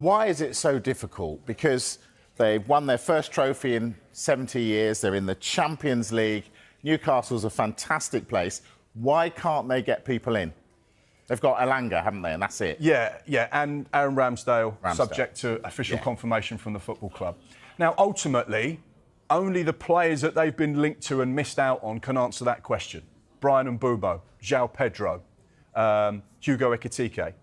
Why is it so difficult? Because they've won their first trophy in 70 years. They're in the Champions League. Newcastle's a fantastic place. Why can't they get people in? They've got Elanga, haven't they? And that's it. Yeah, and Aaron Ramsdale, subject to official confirmation from the football club. Now, ultimately, only the players that they've been linked to and missed out on can answer that question. Bryan Mbeumo, Joao Pedro, Hugo Ekitike,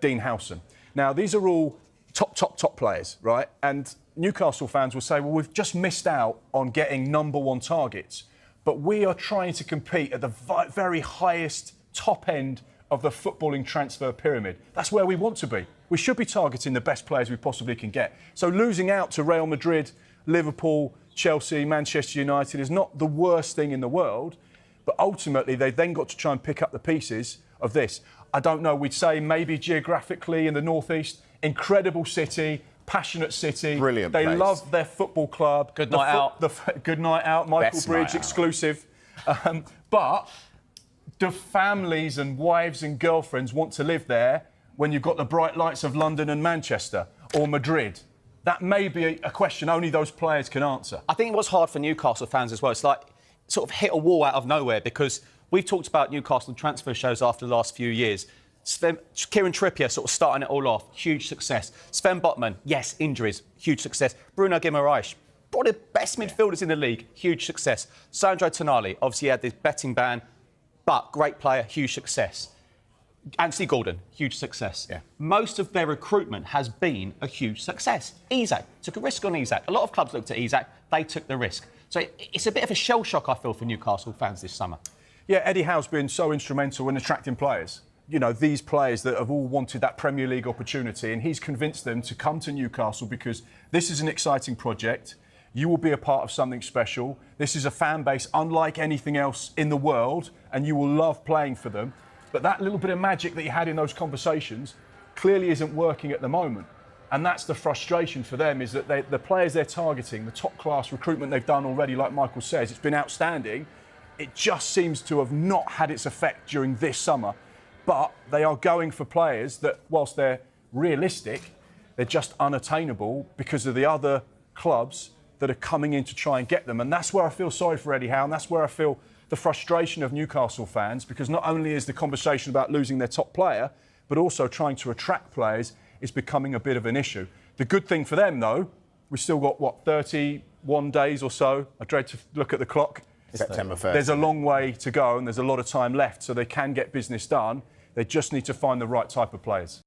Dean Huijsen. Now, these are all top players, right? And Newcastle fans will say, well, we've just missed out on getting #1 targets. But we are trying to compete at the very highest top end of the footballing transfer pyramid. That's where we want to be. We should be targeting the best players we possibly can get. So losing out to Real Madrid, Liverpool, Chelsea, Manchester United is not the worst thing in the world. But ultimately, they've then got to try and pick up the pieces of this. I don't know, we'd say maybe geographically in the northeast, incredible city, passionate city. Brilliant They place. love their football club. Good night out. Good night out, Michael Best Bridge night out. exclusive. But do families and wives and girlfriends want to live there when you've got the bright lights of London and Manchester or Madrid? That may be a question only those players can answer. I think it was hard for Newcastle fans as well. It's like sort of hit a wall out of nowhere because we've talked about Newcastle transfer shows after the last few years. Kieran Trippier sort of starting it all off, huge success. Sven Botman, yes, injuries, huge success. Bruno Guimaraes, probably the best midfielders in the league, huge success. Sandro Tonali, obviously had this betting ban, but great player, huge success. Anthony Gordon, huge success. Yeah. Most of their recruitment has been a huge success. Isak, took a risk on Isak. A lot of clubs looked at Isak, they took the risk. So it's a bit of a shell shock, I feel, for Newcastle fans this summer. Yeah, Eddie Howe's been so instrumental in attracting players. You know, these players that have all wanted that Premier League opportunity, and he's convinced them to come to Newcastle because this is an exciting project. You will be a part of something special. This is a fan base unlike anything else in the world, and you will love playing for them. But that little bit of magic that you had in those conversations clearly isn't working at the moment. And that's the frustration for them, is that the players they're targeting, the top-class recruitment they've done already, like Michael says, it's been outstanding. It just seems to have not had its effect during this summer. But they are going for players that, whilst they're realistic, they're just unattainable because of the other clubs that are coming in to try and get them. And that's where I feel sorry for Eddie Howe, and that's where I feel the frustration of Newcastle fans, because not only is the conversation about losing their top player, but also trying to attract players is becoming a bit of an issue. The good thing for them, though, we've still got, 31 days or so? I dread to look at the clock. September 1st. There's a long way to go and there's a lot of time left, so they can get business done. They just need to find the right type of players.